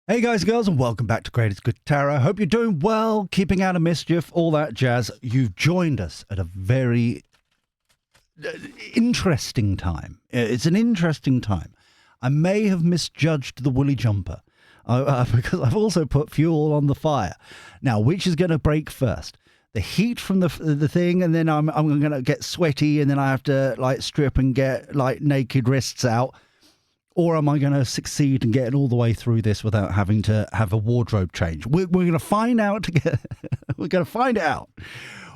Hey guys and girls, and welcome back to Greatest Good Tarot. Hope you're doing well, keeping out of mischief, all that jazz. You've joined us at a very interesting time. It's an interesting time. I may have misjudged the woolly jumper because I've also put fuel on the fire. Now, which is going to break first? The heat from the thing, and then I'm going to get sweaty, and then I have to like strip and get like naked wrists out. Or am I going to succeed in getting all the way through this without having to have a wardrobe change? We're going to find out together. We're going to find out.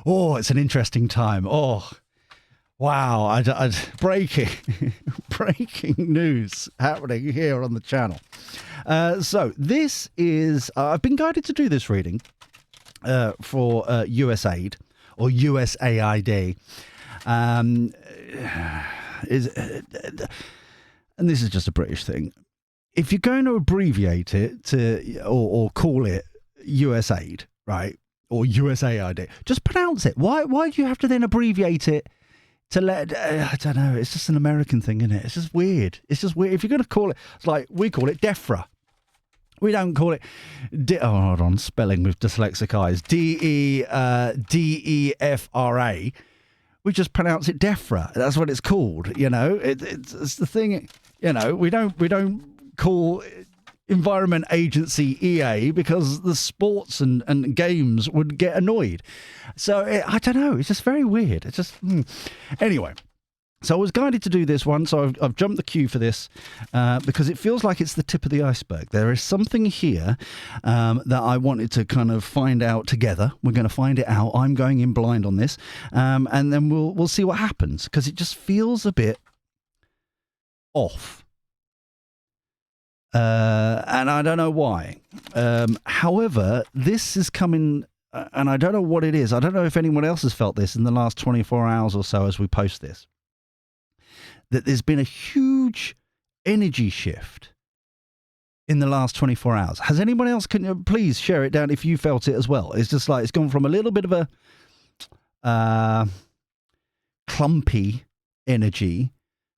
Oh, it's an interesting time. Oh, wow. Breaking news happening here on the channel. So this is, I've been guided to do this reading for USAID or USAID. And this is just a British thing. If you're going to abbreviate it to or call it USAID, right, or USAID, just pronounce it. Why do you have to then abbreviate it to let? I don't know. It's just an American thing, isn't it? It's just weird. It's just weird. If you're going to call it, it's like we call it DEFRA. We don't call it. Hold on, spelling with dyslexic eyes. DEFRA. We just pronounce it DEFRA. That's what it's called. You know, it's the thing. You know, we don't call Environment Agency EA because the sports and games would get annoyed. So I don't know. It's just very weird. It's just anyway. So I was guided to do this one. So I've jumped the queue for this because it feels like it's the tip of the iceberg. There is something here that I wanted to kind of find out together. We're going to find it out. I'm going in blind on this, and then we'll see what happens because it just feels a bit off. And I don't know why. However, this is coming, and I don't know what it is. I don't know if anyone else has felt this in the last 24 hours or so as we post this, that there's been a huge energy shift in the last 24 hours. Has anyone else, can you please share it down if you felt it as well? It's just like, it's gone from a little bit of a clumpy energy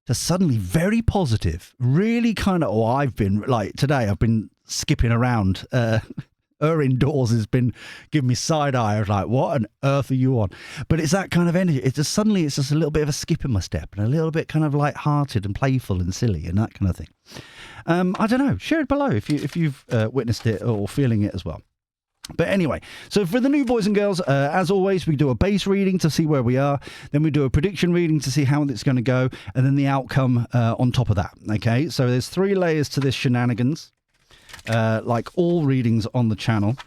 to suddenly very positive, really kind of, I've been, like today, I've been skipping around. Her indoors has been giving me side eye. I was like, what on earth are you on? But it's that kind of energy. It's just suddenly, it's just a little bit of a skip in my step and a little bit kind of light-hearted and playful and silly and that kind of thing. I don't know. Share it below if you've witnessed it or feeling it as well. But anyway, so for the new boys and girls, as always, we do a base reading to see where we are. Then we do a prediction reading to see how it's going to go. And then the outcome on top of that. Okay, so there's 3 layers to this shenanigans, like all readings on the channel,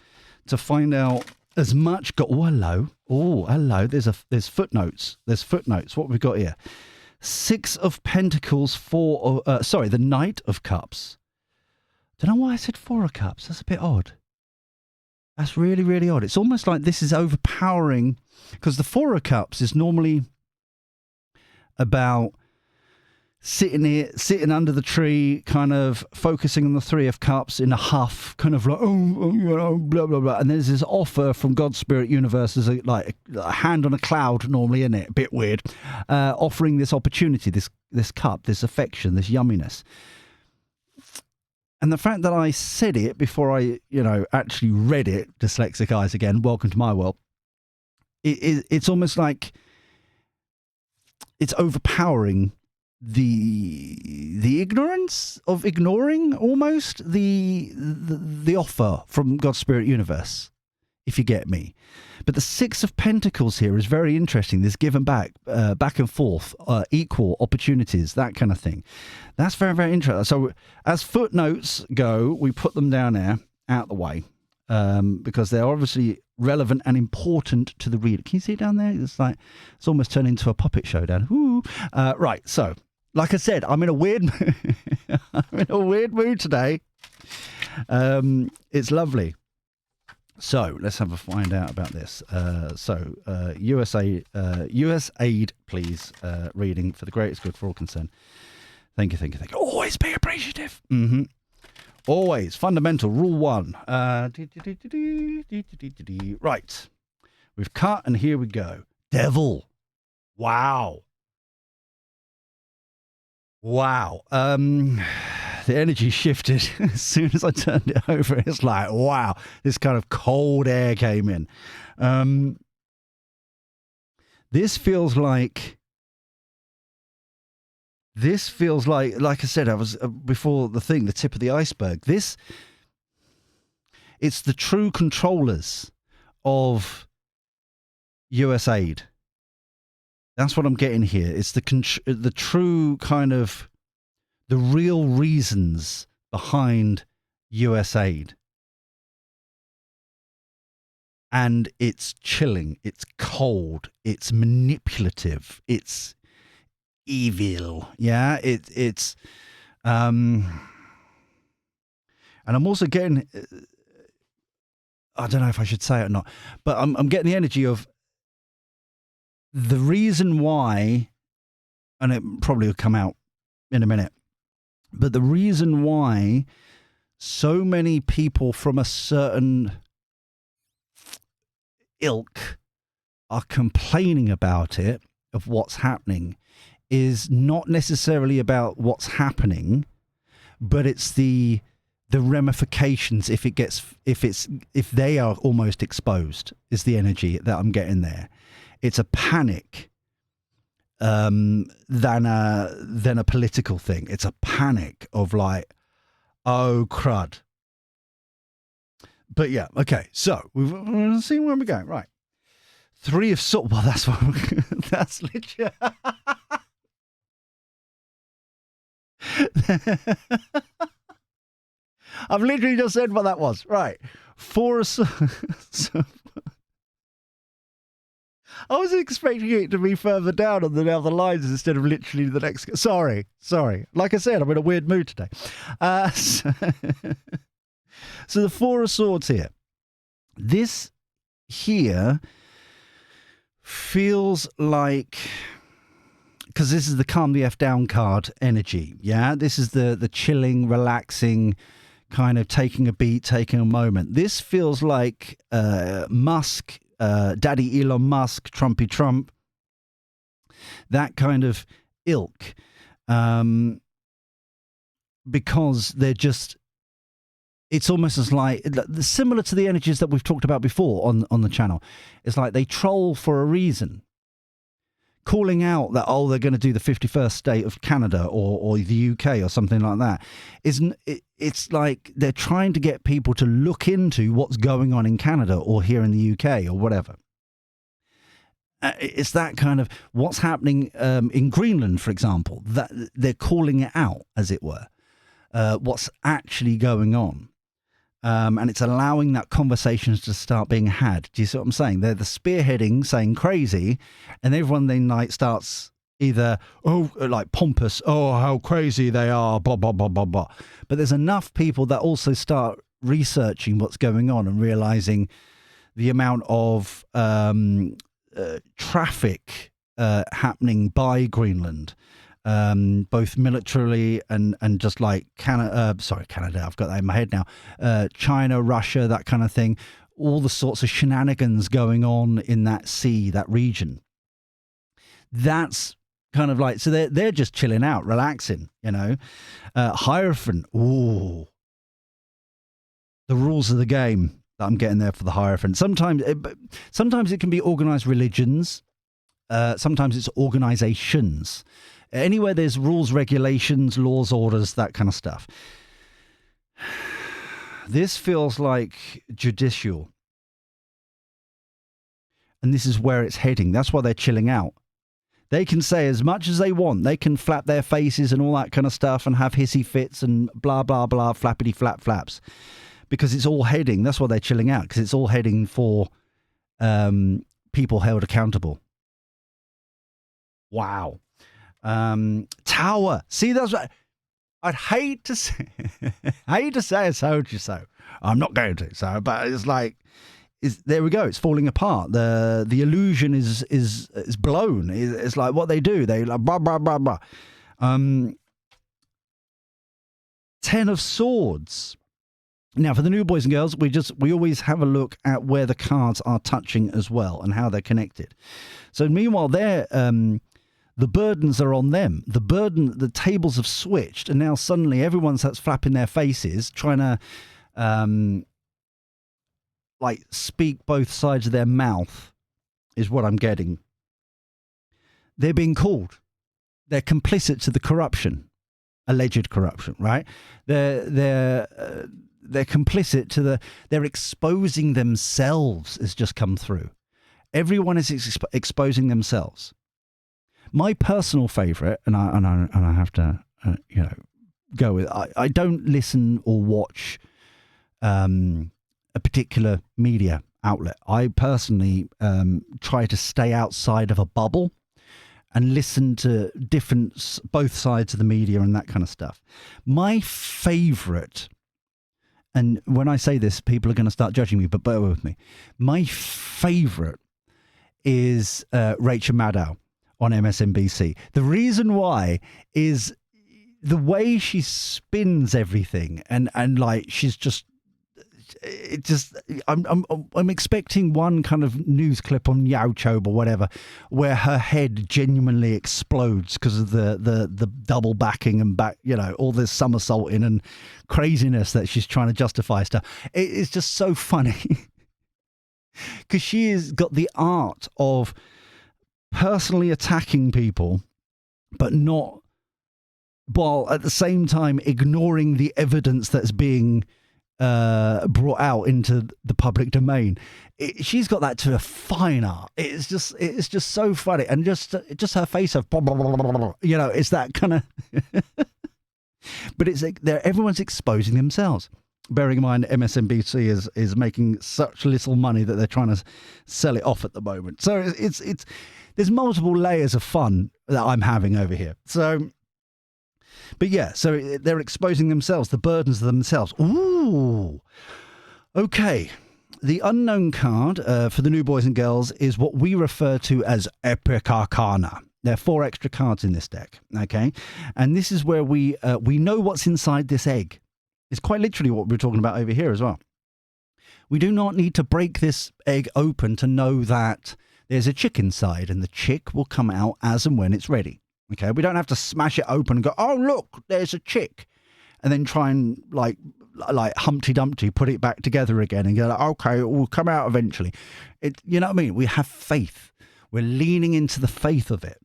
to find out as much. Oh, hello. Oh, hello. There's footnotes. There's footnotes. What have we got here? 6 of Pentacles, the Knight of Cups. Don't know why I said 4 of Cups. That's a bit odd. That's really, really odd. It's almost like this is overpowering because the 4 of Cups is normally about sitting under the tree, kind of focusing on the 3 of Cups in a huff, kind of like, blah, blah, blah. And there's this offer from God's Spirit Universe, there's like a hand on a cloud normally, isn't it? A bit weird. Offering this opportunity, this cup, this affection, this yumminess. And the fact that I said it before I, actually read it, dyslexic eyes again, welcome to my world, it's almost like it's overpowering the ignorance of ignoring almost the offer from God's Spirit Universe, if you get me. But the 6 of Pentacles here is very interesting. This give and back and forth, equal opportunities, that kind of thing. That's very, very interesting. So as footnotes go, we put them down there, out the way, because they're obviously relevant and important to the reader. Can you see it down there? It's like, it's almost turned into a puppet show down. Ooh. Right, so, like I said, I'm in a weird mood today. It's lovely. So let's have a find out about this. USAID, please, reading for the greatest good for all concerned. Thank you. Always be appreciative. Always. Fundamental. Rule 1. Right. We've cut and here we go. Devil. Wow. the energy shifted as soon as I turned it over. It's like, wow, this kind of cold air came in. This feels like, like I said, I was before the thing, the tip of the iceberg. It's the true controllers of USAID. That's what I'm getting here. It's the true kind of, the real reasons behind USAID. And it's chilling, it's cold, it's manipulative, it's evil. Yeah, it's and I'm also getting, I don't know if I should say it or not, but I'm getting the energy of the reason why, and it probably will come out in a minute, but the reason why so many people from a certain ilk are complaining about it, of what's happening, is not necessarily about what's happening, but it's the ramifications if they are almost exposed, is the energy that I'm getting there. It's a panic than a political thing. It's a panic of like, oh crud. But yeah, okay. So we'll see where we're going. Right, 3 of Swords. Well, that's what that's literally. I've literally just said what that was. Right, 4 of Swords. I was expecting it to be further down on the other lines instead of literally the next. Sorry. Like I said, I'm in a weird mood today. So the 4 of Swords here. This here feels like, because this is the calm the F down card energy. Yeah, this is the chilling, relaxing, kind of taking a beat, taking a moment. This feels like Musk. Daddy Elon Musk, Trumpy Trump, that kind of ilk, because they're just, it's almost as like, similar to the energies that we've talked about before on the channel. It's like they troll for a reason, calling out that, oh, they're going to do the 51st state of Canada or the UK or something like that. It's like they're trying to get people to look into what's going on in Canada or here in the UK or whatever. It's that kind of what's happening in Greenland, for example, that they're calling it out, as it were, what's actually going on. And it's allowing that conversations to start being had. Do you see what I'm saying? They're the spearheading, saying crazy, and everyone then like starts either, oh, like pompous, oh, how crazy they are, blah, blah, blah, blah, blah. But there's enough people that also start researching what's going on and realizing the amount of traffic happening by Greenland, both militarily and just like Canada, I've got that in my head now, China, Russia, that kind of thing, all the sorts of shenanigans going on in that sea, that region. That's kind of like, so they're just chilling out, relaxing, you know. Hierophant, ooh, the rules of the game that I'm getting there for the Hierophant. Sometimes it can be organized religions. Sometimes it's organizations. Anywhere there's rules, regulations, laws, orders, that kind of stuff. This feels like judicial. And this is where it's heading. That's why they're chilling out. They can say as much as they want. They can flap their faces and all that kind of stuff and have hissy fits and blah, blah, blah, flappity flap flaps. Because it's all heading. That's why they're chilling out. Because it's all heading for people held accountable. Wow. Tower. See, that's what I'd hate to say. I told you so. I'm not going to. So, but it's like, there we go. It's falling apart. The illusion is blown. It's like what they do. They like blah blah blah blah. 10 of Swords. Now, for the new boys and girls, we always have a look at where the cards are touching as well and how they're connected. So, meanwhile, The burdens are on them. The tables have switched, and now suddenly everyone starts flapping their faces, trying to speak both sides of their mouth, is what I'm getting. They're being called. They're complicit to the corruption, alleged corruption, right? They're complicit to they're exposing themselves. Has just come through. Everyone is exposing themselves. My personal favorite, and I have to go with. I don't listen or watch a particular media outlet. I personally try to stay outside of a bubble and listen to both sides of the media and that kind of stuff. My favorite, and when I say this, people are going to start judging me, but bear with me. My favorite is Rachel Maddow on MSNBC. The reason why is the way she spins everything, and like she's just. I'm expecting one kind of news clip on YouTube or whatever where her head genuinely explodes because of the double backing and all this somersaulting and craziness that she's trying to justify stuff. It's just so funny because she has got the art of personally attacking people, but not, while at the same time ignoring the evidence that's being brought out into the public domain. She's got that to a fine art. It's just so funny, and just her face of it's that kind of. But it's like everyone's exposing themselves. Bearing in mind, MSNBC is making such little money that they're trying to sell it off at the moment. So it's there's multiple layers of fun that I'm having over here. So. But yeah, so they're exposing themselves, the burdens of themselves. Ooh. Okay. The unknown card for the new boys and girls is what we refer to as Epic Arcana. There are 4 extra cards in this deck, okay? And this is where we know what's inside this egg. It's quite literally what we're talking about over here as well. We do not need to break this egg open to know that there's a chick inside, and the chick will come out as and when it's ready. Okay, we don't have to smash it open and go, oh, look, there's a chick. And then try and, like Humpty Dumpty, put it back together again and go, okay, it will come out eventually. You know what I mean? We have faith. We're leaning into the faith of it.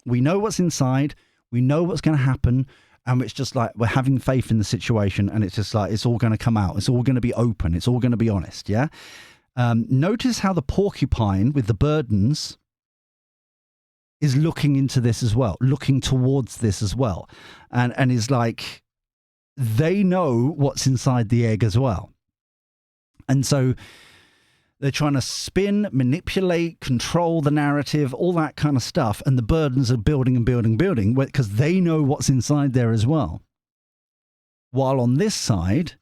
We know what's inside. We know what's going to happen. And it's just like we're having faith in the situation. And it's just like it's all going to come out. It's all going to be open. It's all going to be honest, yeah? Notice how the porcupine with the burdens is looking into this as well, looking towards this as well. And is like, they know what's inside the egg as well. And so they're trying to spin, manipulate, control the narrative, all that kind of stuff. And the burdens are building and building, building because they know what's inside there as well. While on this side,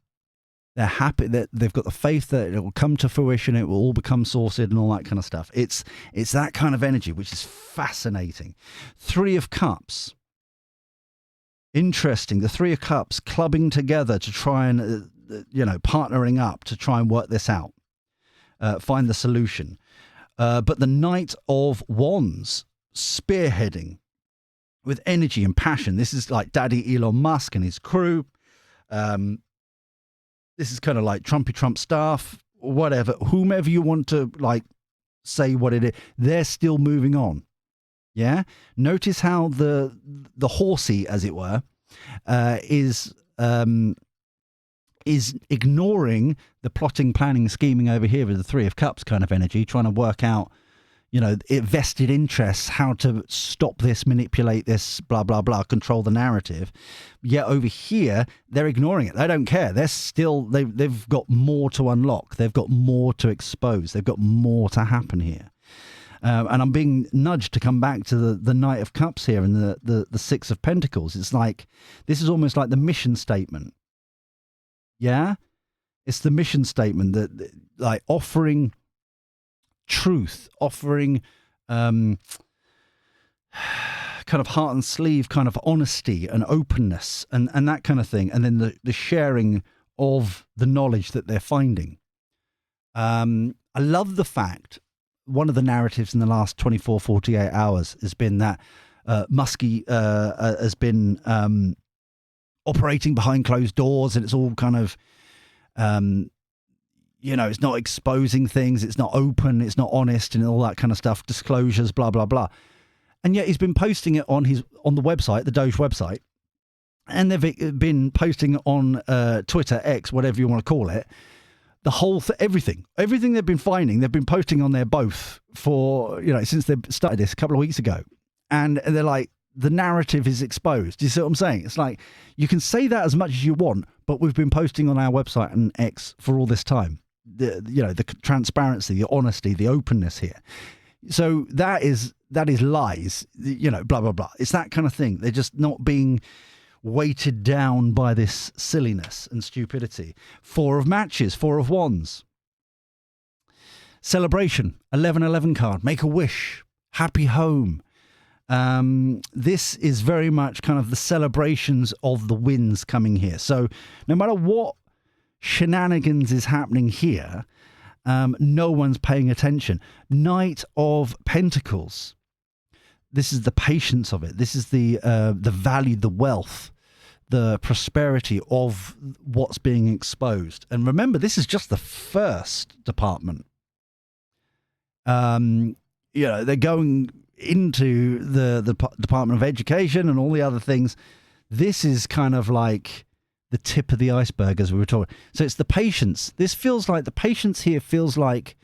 they're happy that they've got the faith that it will come to fruition, it will all become sorted and all that kind of stuff. It's that kind of energy, which is fascinating. 3 of Cups. Interesting. The 3 of Cups clubbing together to try and, partnering up to try and work this out, find the solution. But the Knight of Wands spearheading with energy and passion. This is like Daddy Elon Musk and his crew. This is kind of like Trumpy Trump staff, whatever, whomever you want to say what it is. They're still moving on. Yeah. Notice how the horsey, as it were, is ignoring the plotting, planning, scheming over here with the 3 of Cups kind of energy, trying to work out, vested interests, how to stop this, manipulate this, blah, blah, blah, control the narrative. Yet over here, they're ignoring it. They don't care. They're still, they've got more to unlock. They've got more to expose. They've got more to happen here. And I'm being nudged to come back to the Knight of Cups here and the 6 of Pentacles. It's like, this is almost like the mission statement. Yeah? It's the mission statement that, like, offering truth, offering kind of heart and sleeve kind of honesty and openness and that kind of thing. And then the sharing of the knowledge that they're finding. I love the fact, one of the narratives in the last 24, 48 hours has been that Muskie has been operating behind closed doors, and it's all kind of, it's not exposing things, it's not open, it's not honest, and all that kind of stuff, disclosures, blah, blah, blah. And yet he's been posting it on the website, the Doge website, and they've been posting on Twitter, X, whatever you want to call it, the whole everything they've been finding, they've been posting on there both for, since they've started this a couple of weeks ago. And they're like, the narrative is exposed. Do you see what I'm saying? It's like, you can say that as much as you want, but we've been posting on our website and X for all this time. The transparency, the honesty, the openness here. So that is lies, blah, blah, blah. It's that kind of thing. They're just not being weighted down by this silliness and stupidity. 4 of matches, 4 of wands. Celebration, 11-11 card, make a wish, happy home. This is very much kind of the celebrations of the wins coming here. So no matter what shenanigans is happening here, no one's paying attention. Knight of Pentacles. This is the patience of it. This is the value, the wealth, the prosperity of what's being exposed. And remember, this is just the first department. They're going into the Department of Education and all the other things. This is kind of like the tip of the iceberg, as we were talking. So it's the patience. This feels like the patience here feels like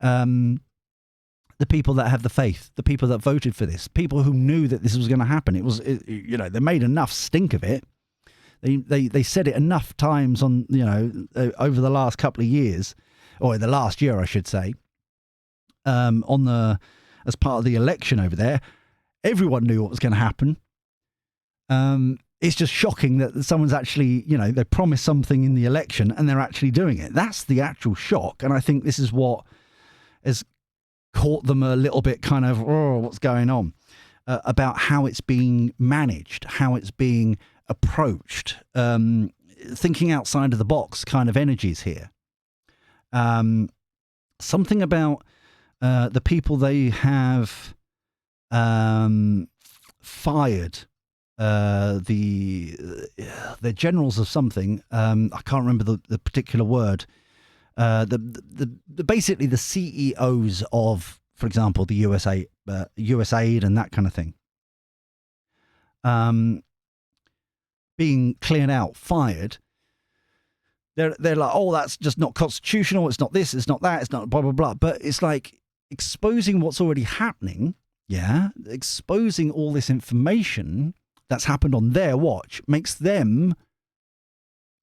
the people that have the faith, the people that voted for this, people who knew that this was going to happen. They made enough stink of it. They said it enough times on, over the last couple of years, or the last year, I should say, as part of the election over there. Everyone knew what was going to happen. It's just shocking that someone's actually, they promised something in the election and they're actually doing it. That's the actual shock. And I think this is what has caught them a little bit kind of, what's going on, about how it's being managed, how it's being approached, thinking outside of the box kind of energies here. Something about the people they have fired, the generals of something. I can't remember the particular word. Basically the CEOs of, for example, the USAID and that kind of thing, being cleared out, fired. They're like, oh, that's just not constitutional. It's not this. It's not that. It's not blah blah blah. But it's like exposing what's already happening. Yeah, exposing all this information that's happened on their watch makes them,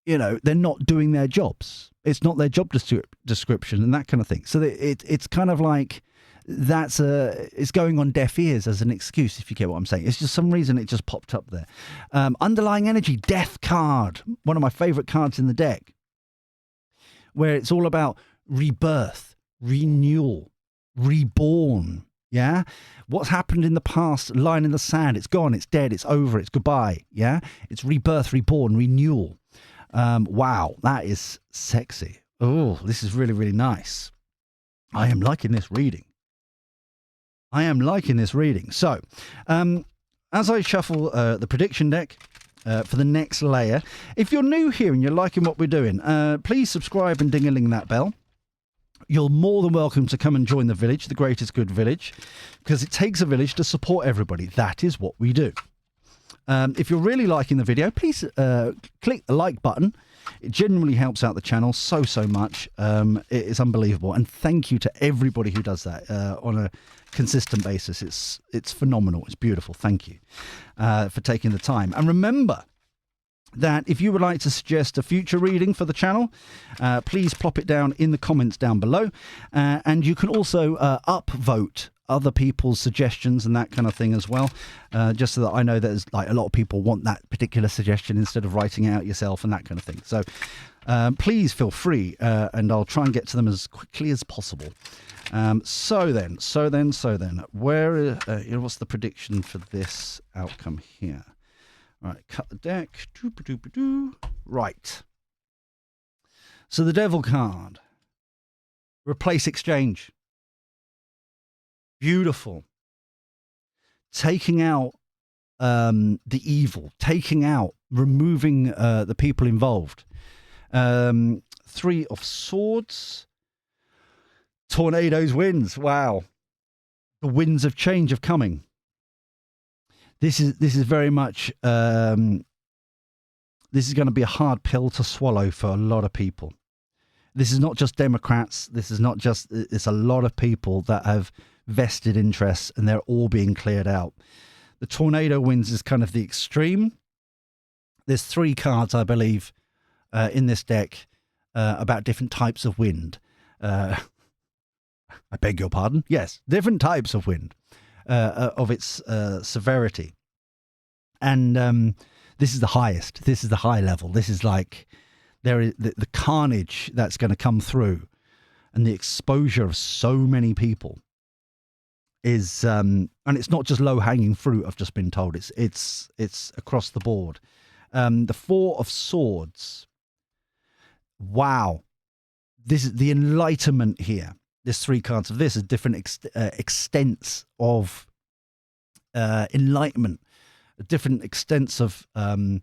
they're not doing their jobs. It's not their job description and that kind of thing. So it's kind of like it's going on deaf ears as an excuse, if you get what I'm saying. It's just some reason it just popped up there. Underlying energy, death card, one of my favorite cards in the deck, where it's all about rebirth, renewal, reborn. Yeah. What's happened in the past, line in the sand, it's gone, it's dead, it's over, it's goodbye. Yeah. It's rebirth, reborn, renewal. Wow. That is sexy. Oh, this is really, really nice. I am liking this reading. So, as I shuffle the prediction deck for the next layer, if you're new here and you're liking what we're doing, please subscribe and ding-a-ling that bell. You're more than welcome to come and join the village, the greatest good village, because it takes a village to support everybody. That is what we do. If you're really liking the video, please click the like button. It genuinely helps out the channel so much. It is unbelievable. And thank you to everybody who does that on a consistent basis. It's phenomenal. It's beautiful. Thank you for taking the time. And remember that if you would like to suggest a future reading for the channel, please plop it down in the comments down below. And you can also upvote other people's suggestions and that kind of thing as well, just so that I know that there's like a lot of people want that particular suggestion instead of writing it out yourself and that kind of thing. So please feel free, and I'll try and get to them as quickly as possible. So then, where what's the prediction for this outcome here? All right, cut the deck. Right. So the Devil card. Replace exchange. Beautiful. taking out the evil, removing the people involved. 3 of Swords, tornadoes, winds. Wow, the winds of change of coming. This is very much. This is going to be a hard pill to swallow for a lot of people. This is not just Democrats. This is not just. It's a lot of people that have vested interests, and they're all being cleared out. The tornado winds is kind of the extreme. There's 3 cards, I believe, in this deck about different types of wind. I beg your pardon. Yes, different types of wind of its severity. And this is the highest. This is the high level. This is like there is the carnage that's going to come through, and the exposure of so many people is and it's not just low hanging fruit. I've just been told it's across the board. The 4 of Swords. Wow, this is the enlightenment here. There's 3 cards of this, different extents of enlightenment, different extents of kind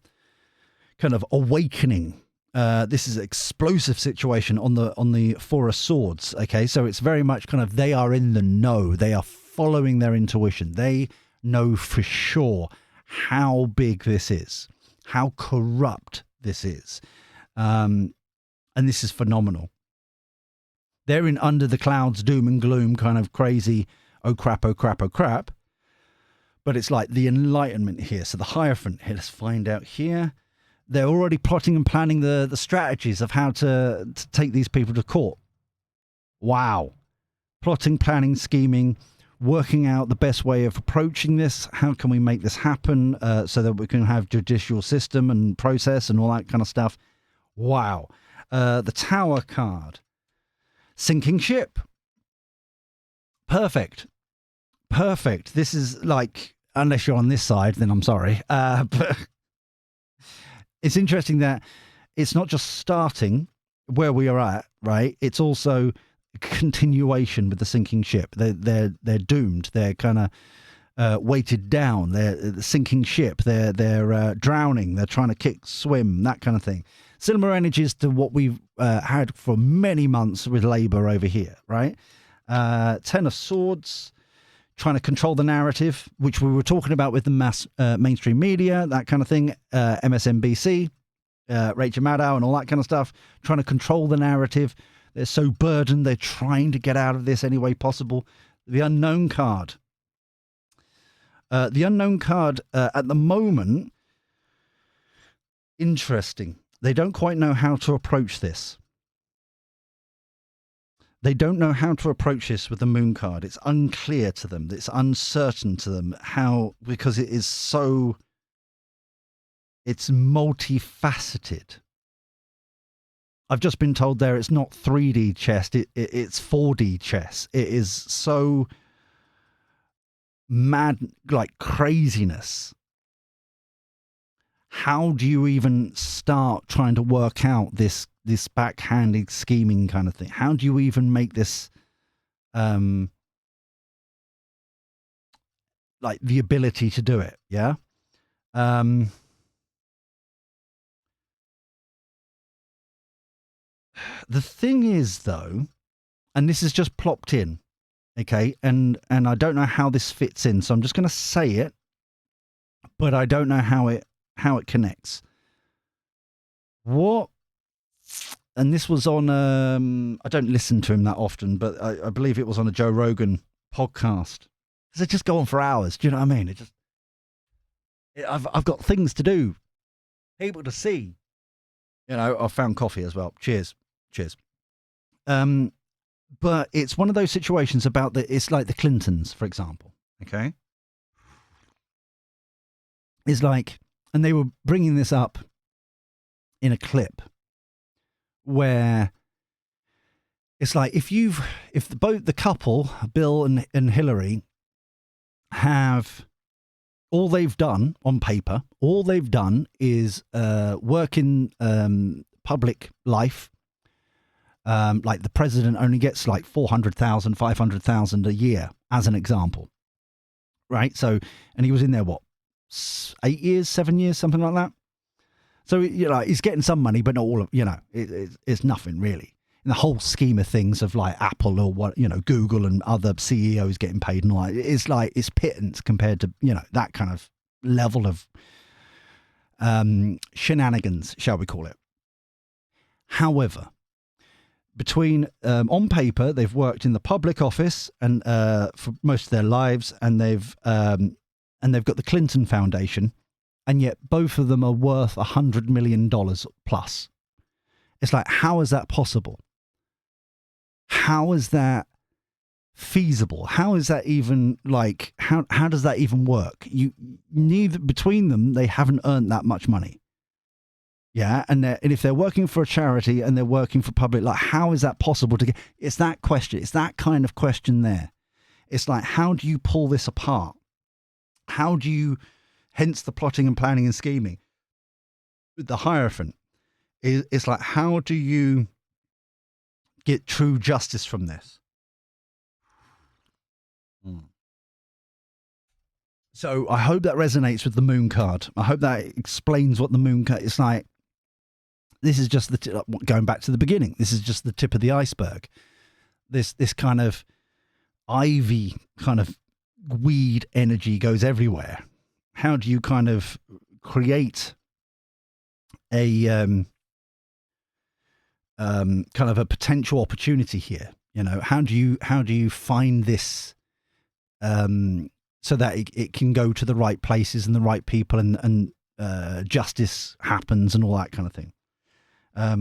of awakening. This is an explosive situation on the 4 of Swords. Okay, so it's very much kind of they are in the know. They are following their intuition. They know for sure how big this is, how corrupt this is, and this is phenomenal. They're in under the clouds, doom and gloom, kind of crazy. Oh crap! Oh crap! Oh crap! But it's like the enlightenment here. So the Hierophant here, let's find out here. They're already plotting and planning the strategies of how to take these people to court. Wow. Plotting, planning, scheming, working out the best way of approaching this. How can we make this happen so that we can have judicial system and process and all that kind of stuff. Wow. The Tower card. Sinking ship. Perfect. This is like, unless you're on this side, then I'm sorry. But it's interesting that it's not just starting where we are at, right? It's also continuation with the sinking ship. They're doomed. They're kind of weighted down. They're the sinking ship. They're drowning. They're trying to swim, that kind of thing. Similar energies to what we've had for many months with Labour over here, right? 10 of Swords. Trying to control the narrative, which we were talking about with the mainstream media, that kind of thing, MSNBC, Rachel Maddow and all that kind of stuff, trying to control the narrative. They're so burdened, they're trying to get out of this any way possible. The Unknown card. At the moment, interesting. They don't quite know how to approach this. They don't know how to approach this with the Moon card. It's unclear to them. It's uncertain to them how, because it is so, it's multifaceted. I've just been told there it's not 3D chess, it's 4D chess. It is so mad, like craziness. How do you even start trying to work out this backhanded scheming kind of thing? How do you even make this like the ability to do it? Yeah. The thing is, though, and this is just plopped in, okay, and I don't know how this fits in, so I'm just going to say it, but I don't know how it connects. What? And this was on, I don't listen to him that often, but I believe it was on a Joe Rogan podcast. Because they just go on for hours. Do you know what I mean? I've got things to do, people to see. You know, I've found coffee as well. Cheers. But it's one of those situations about it's like the Clintons, for example. Okay. It's like, and they were bringing this up in a clip where it's like if the couple, Bill and Hillary, have all they've done on paper, all they've done is work in public life. Like the president only gets like 400,000, 500,000 a year, as an example. right? So, and he was in there, what, 8 years, 7 years, something like that? So, he's getting some money, but not all of, it's nothing really. In the whole scheme of things of like Apple or what, Google and other CEOs getting paid and all that, it's pittance compared to, that kind of level of shenanigans, shall we call it. However, between on paper, they've worked in the public office and for most of their lives, and they've got the Clinton Foundation, and yet both of them are worth $100 million plus. It's like, how is that possible? How is that feasible? How is that even like? How does that even work? Neither between them, they haven't earned that much money. Yeah, and if they're working for a charity and they're working for public, like, how is that possible to get? It's that question. It's that kind of question there. It's like, how do you pull this apart? How do you, hence the plotting and planning and scheming. The Hierophant it's like, how do you get true justice from this? So I hope that resonates with the moon card. I hope that explains what the moon card is like. This is just going back to the beginning. This is just the tip of the iceberg. This kind of ivy kind of weed energy goes everywhere. How do you kind of create a kind of a potential opportunity here? How do you find this so that it can go to the right places and the right people and justice happens and all that kind of thing?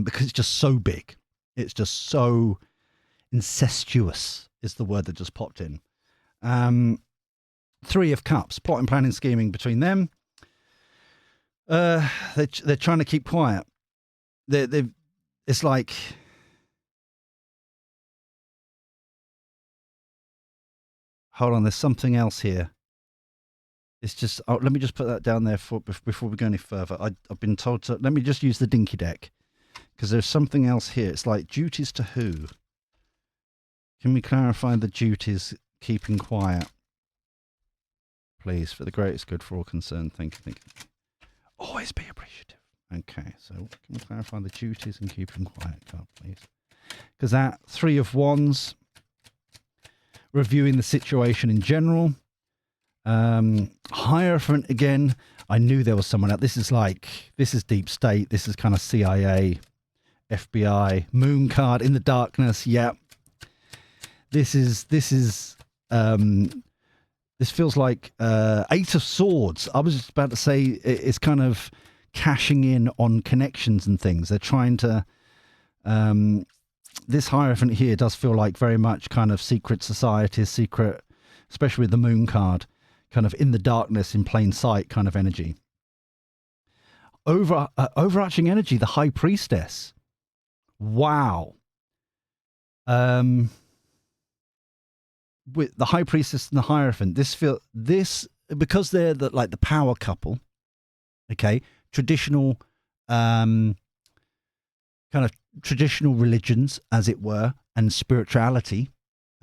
Because it's just so big. It's just so incestuous is the word that just popped in. Three of Cups, plotting, planning, scheming between them. They're trying to keep quiet. It's like, hold on, there's something else here. It's just, let me just put that down there before we go any further. I've been told to, let me just use the dinky deck, because there's something else here. It's like, duties to who? Can we clarify the duties? Keeping quiet, please, for the greatest good for all concerned. Thank you. Always be appreciative. Okay, so can we clarify the duties and keeping quiet card, please? Because that Three of Wands, reviewing the situation in general. Hierophant again. I knew there was someone else. This is deep state. This is kind of CIA, FBI, moon card in the darkness. Yeah. This feels like Eight of Swords. I was just about to say it's kind of cashing in on connections and things. They're trying to this Hierophant here does feel like very much kind of secret society, secret, especially with the moon card, kind of in the darkness, in plain sight kind of energy. Overarching energy, the High Priestess. Wow. With the High Priestess and the Hierophant, because they're the power couple, okay, traditional kind of traditional religions, as it were, and spirituality,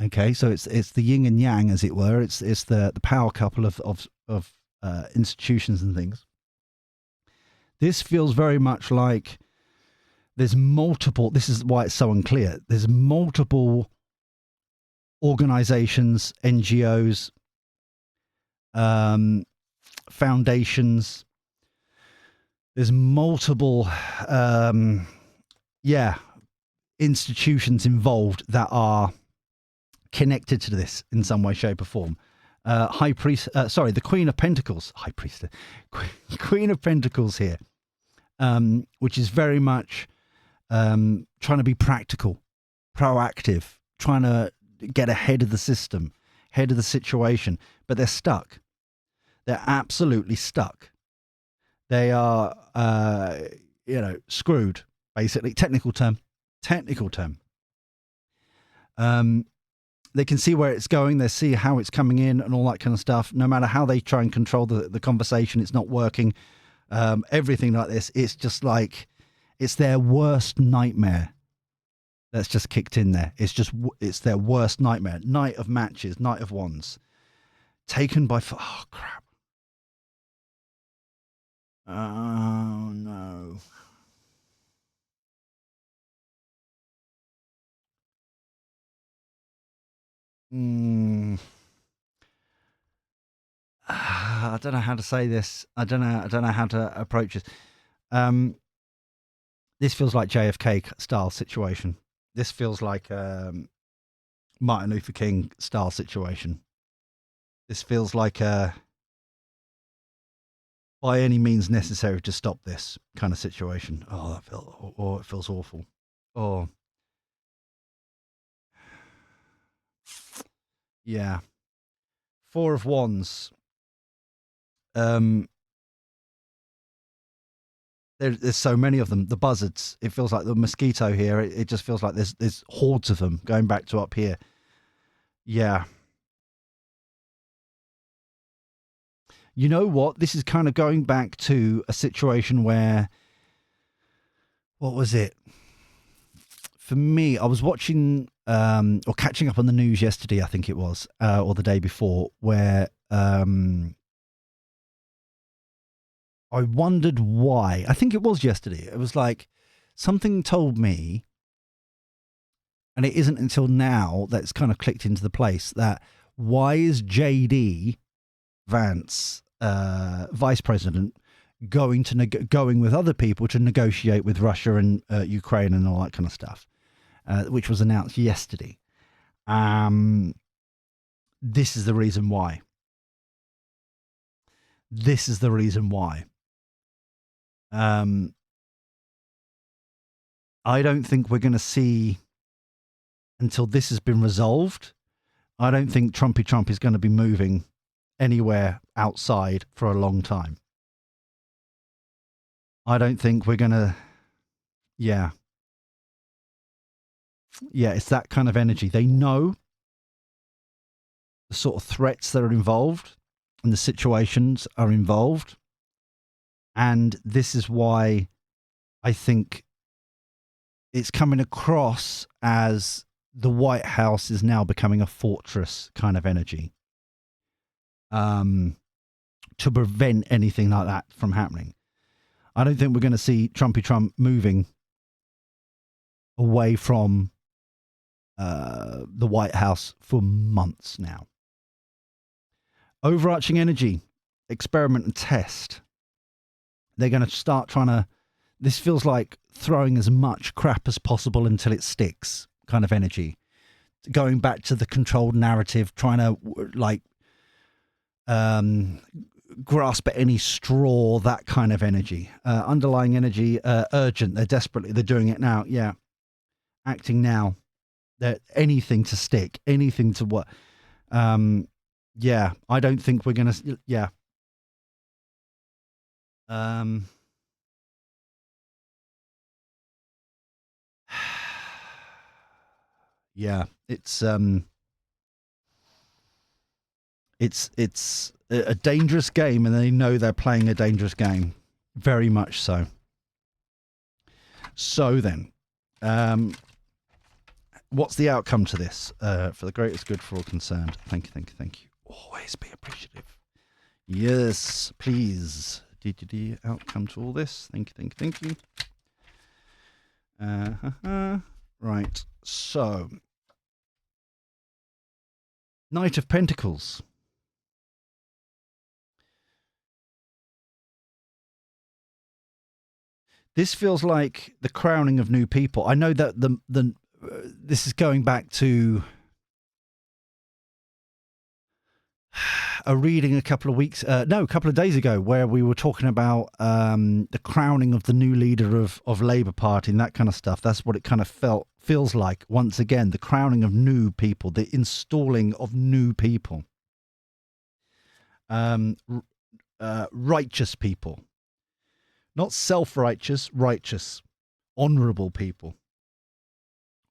okay, so it's the yin and yang, as it were. It's the power couple of institutions and things. This feels very much like there's multiple. This is why it's so unclear. There's multiple organizations, NGOs, foundations. There's multiple, institutions involved that are connected to this in some way, shape, or form. The Queen of Pentacles, High Priestess, Queen of Pentacles here, which is very much trying to be practical, proactive, trying to get ahead of the system, ahead of the situation, but they're stuck. They're absolutely stuck. They are, screwed, basically. Technical term. They can see where it's going. They see how it's coming in and all that kind of stuff. No matter how they try and control the conversation, it's not working. Everything like this, it's just like, it's their worst nightmare that's just kicked in there. It's their worst nightmare. Knight of Matches, Knight of Wands. Taken by... Oh, crap. Oh, no. I don't know how to say this. I don't know how to approach this. This feels like JFK style situation. This feels like Martin Luther King style situation. This feels like by any means necessary to stop this kind of situation. Oh, it feels awful. Oh, yeah. Four of Wands. There's so many of them. The buzzards. It feels like the mosquito here. It just feels like there's hordes of them going back to up here. Yeah. You know what? This is kind of going back to a situation where, what was it? For me, I was watching or catching up on the news yesterday, I think it was, or the day before, where I wondered why. I think it was yesterday. It was like something told me, and it isn't until now that it's kind of clicked into the place, that why is JD Vance, vice president, going with other people to negotiate with Russia and Ukraine and all that kind of stuff, which was announced yesterday. This is the reason why. This is the reason why. I don't think we're going to see, until this has been resolved, I don't think Trumpy Trump is going to be moving anywhere outside for a long time. I don't think we're going to, yeah, it's that kind of energy. They know the sort of threats that are involved and the situations are involved. And this is why I think it's coming across as the White House is now becoming a fortress kind of energy, to prevent anything like that from happening. I don't think we're going to see Trumpy Trump moving away from the White House for months now. Overarching energy, experiment and test. They're going to start trying to, this feels like throwing as much crap as possible until it sticks kind of energy. Going back to the controlled narrative, trying to like grasp at any straw, that kind of energy. Underlying energy, urgent. They're doing it now. Yeah. Acting now. They're anything to stick, anything to what. Yeah, I don't think we're going to, yeah. Yeah, it's a dangerous game, and they know they're playing a dangerous game, very much so. So then, what's the outcome to this? For the greatest good for all concerned. Thank you. Always be appreciative. Yes, please. Outcome to all this. Thank you. Right. So, Knight of Pentacles. This feels like the crowning of new people. I know that this is going back to a reading a couple of days ago, where we were talking about the crowning of the new leader of Labour Party and that kind of stuff. That's what it kind of feels like. Once again, the crowning of new people, the installing of new people, righteous people, not self-righteous, righteous, honourable people,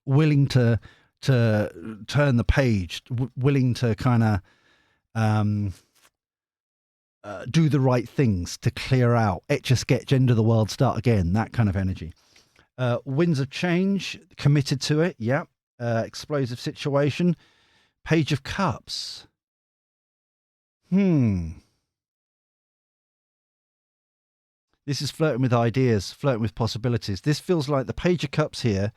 willing to turn the page, willing to kind of do the right things, to clear out, etch a sketch, end of the world, start again, that kind of energy. Winds of change, committed to it, yeah. Explosive situation. Page of Cups. This is flirting with ideas, flirting with possibilities. This feels like the Page of Cups here.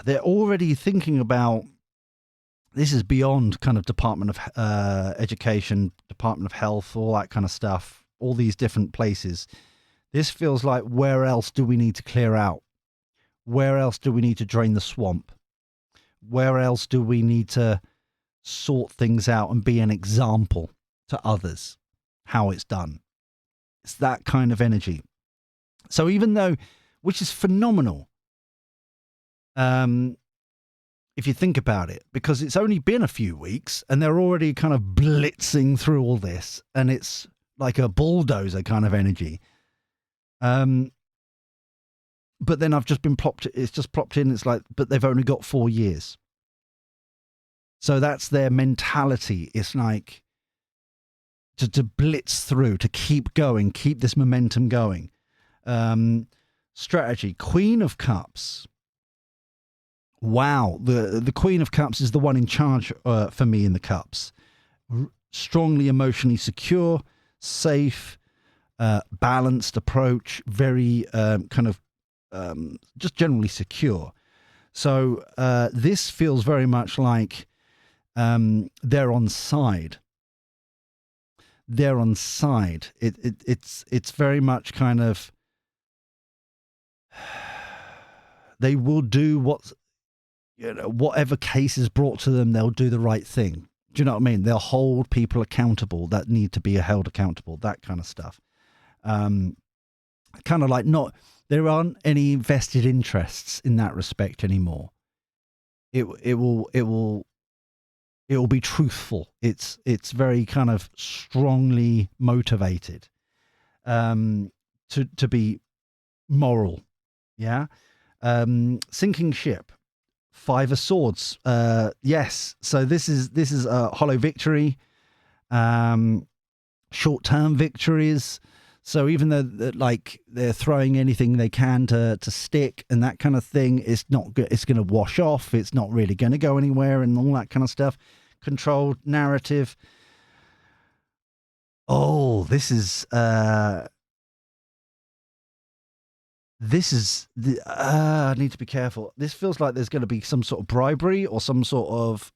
They're already thinking about, this is beyond kind of Department of Education, Department of Health, all that kind of stuff, all these different places. This feels like, where else do we need to clear out? Where else do we need to drain the swamp? Where else do we need to sort things out and be an example to others how it's done? It's that kind of energy. So even though, which is phenomenal, if you think about it, because it's only been a few weeks and they're already kind of blitzing through all this, and it's like a bulldozer kind of energy. But then I've just been it's just plopped in. It's like, but they've only got 4 years. So that's their mentality. It's like to blitz through, to keep going, keep this momentum going. Strategy, Queen of Cups. Wow. The Queen of Cups is the one in charge for me in the cups. Strongly emotionally secure, safe, balanced approach, very kind of just generally secure. So this feels very much like they're on side. They're on side. It's very much kind of, they will do whatever case is brought to them, they'll do the right thing. Do you know what I mean? They'll hold people accountable that need to be held accountable, that kind of stuff. Kind of like, not, there aren't any vested interests in that respect anymore. It will be truthful. It's very kind of strongly motivated to be moral. Yeah. Sinking ship, 5 of Swords. Yes. So this is a hollow victory, short-term victories. So even though like they're throwing anything they can to stick and that kind of thing, it's not good. It's going to wash off. It's not really going to go anywhere and all that kind of stuff. Controlled narrative. Oh, this is I need to be careful. This feels like there's going to be some sort of bribery or some sort of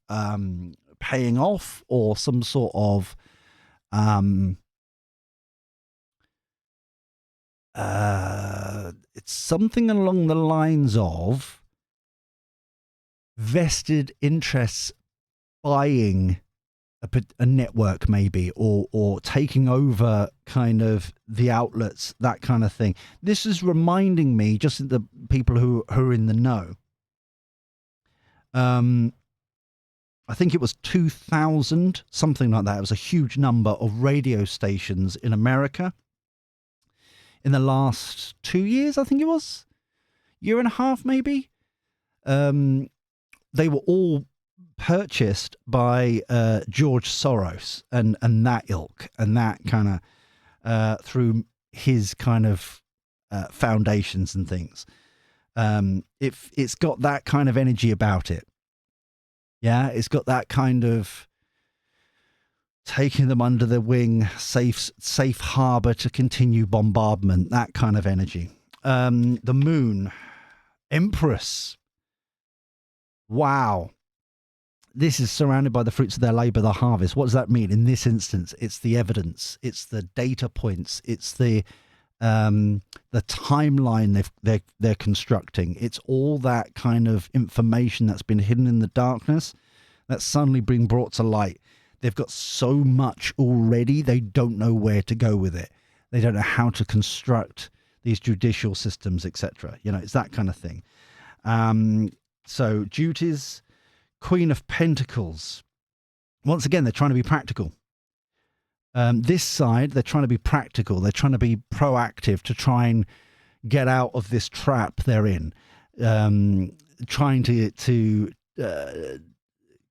paying off or some sort of it's something along the lines of vested interests buying a network maybe, or taking over kind of the outlets, that kind of thing. This is reminding me, just the people who are in the know. I think it was 2,000, something like that. It was a huge number of radio stations in America in the last 2 years, I think it was. Year and a half, maybe. They were all purchased by George Soros and that ilk, and that kind of through his kind of foundations and things. It's got that kind of energy about it. Yeah, it's got that kind of taking them under the wing, safe harbor to continue bombardment, that kind of energy. The moon, Empress. Wow. This is surrounded by the fruits of their labor, the harvest. What does that mean? In this instance, it's the evidence, it's the data points, it's the timeline they're constructing. It's all that kind of information that's been hidden in the darkness that's suddenly being brought to light. They've got so much already, they don't know where to go with it. They don't know how to construct these judicial systems, etc. You know, it's that kind of thing. So duties, Queen of Pentacles. Once again, they're trying to be practical. This side, they're trying to be practical. They're trying to be proactive to try and get out of this trap they're in. Trying to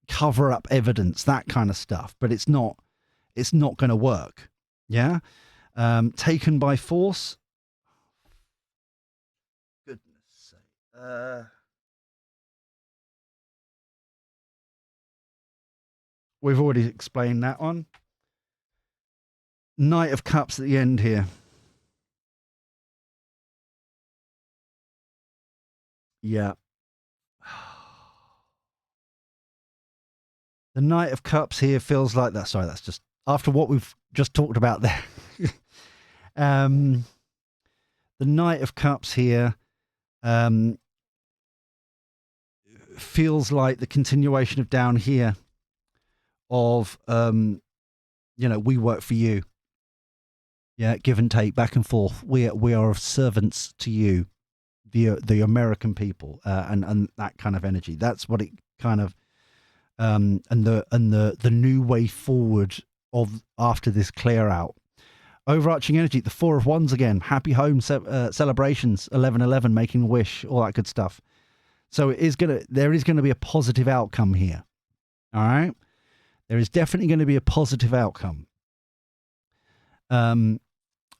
cover up evidence, that kind of stuff. But it's not going to work. Yeah. Taken by force. Goodness sake. we've already explained that one. Knight of Cups at the end here. Yeah. The Knight of Cups here feels like that. Sorry, that's just after what we've just talked about there. The Knight of Cups here feels like the continuation of down here of, we work for you. Yeah, give and take, back and forth. We are servants to you, the American people, and that kind of energy. That's what it kind of, and the new way forward of after this clear out. Overarching energy, the Four of Wands again. Happy home celebrations, 11/11, making a wish, all that good stuff. So there is gonna be a positive outcome here. All right, there is definitely going to be a positive outcome.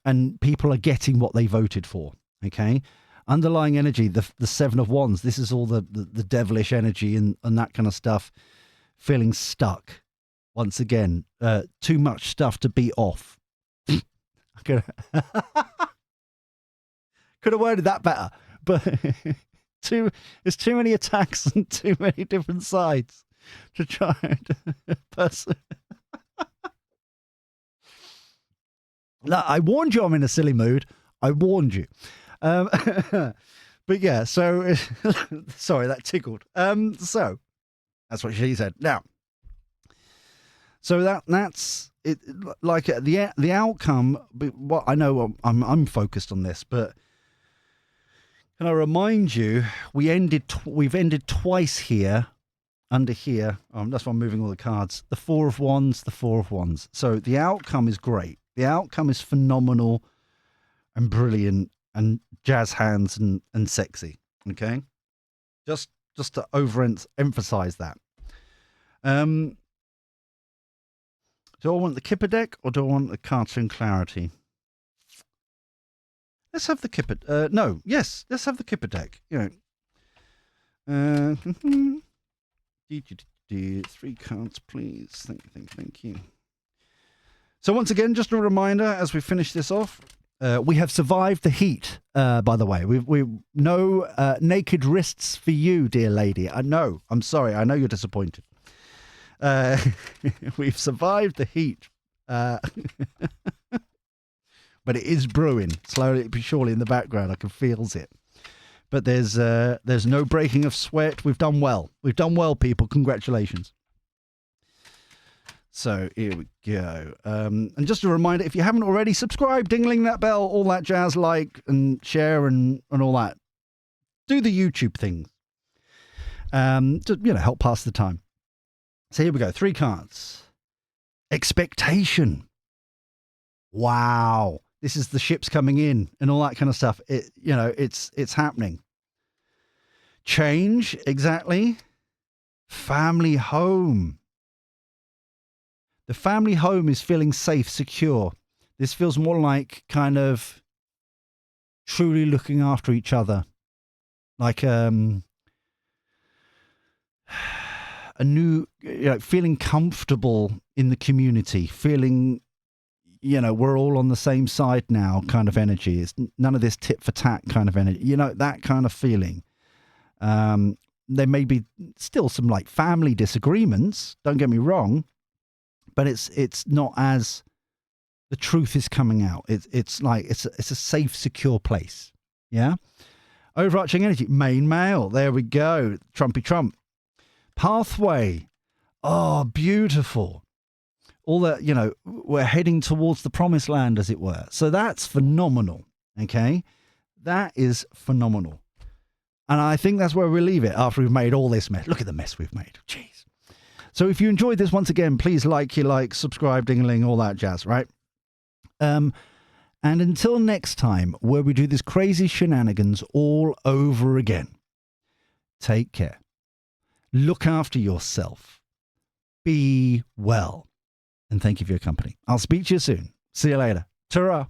And people are getting what they voted for. Okay, underlying energy, the Seven of Wands. This is all the devilish energy and that kind of stuff. Feeling stuck once again. Too much stuff to beat off. Could have worded that better, but there's too many attacks and too many different sides to try and person. No, I warned you I'm in a silly mood. I warned you. But yeah, so sorry, that tickled. So that's what she said. Now, so that's it. Like the outcome. What I know, I'm focused on this, but can I remind you, we've ended twice here. Under here, that's why I'm moving all the cards. The Four of Wands, the Four of Wands. So the outcome is great. The outcome is phenomenal and brilliant and jazz hands and sexy. Okay, just to emphasize that. Do I want the Kipper deck or do I want the cartoon clarity? Let's have the Kipper. Yes, let's have the Kipper deck. You know. 3 cards, please. Thank you. So once again, just a reminder as we finish this off, we have survived the heat. By the way, we no naked wrists for you, dear lady. I know. I'm sorry. I know you're disappointed. We've survived the heat, but it is brewing slowly but surely in the background. I can feels it. But there's no breaking of sweat. We've done well. We've done well, people. Congratulations. So here we go. And just a reminder, if you haven't already, subscribe, dingling that bell, all that jazz, like and share and all that. Do the YouTube things. To help pass the time. So here we go. 3 cards. Expectation. Wow. This is the ships coming in and all that kind of stuff. It's happening. Change, exactly. Family home. The family home is feeling safe, secure. This feels more like kind of truly looking after each other. Like a new, feeling comfortable in the community, feeling we're all on the same side now kind of energy. It's none of this tit for tat kind of energy, that kind of feeling. There may be still some like family disagreements, don't get me wrong, but it's not as the truth is coming out. It's like, it's a safe, secure place. Yeah. Overarching energy, main male. There we go. Trumpy Trump. Pathway. Oh, beautiful. All that, we're heading towards the promised land, as it were. So that's phenomenal. Okay. That is phenomenal. And I think that's where we'll leave it after we've made all this mess. Look at the mess we've made. Jeez. So if you enjoyed this, once again, please like, subscribe, dingling, all that jazz, right? And until next time, where we do this crazy shenanigans all over again, take care. Look after yourself. Be well. And thank you for your company. I'll speak to you soon. See you later. Ta-ra.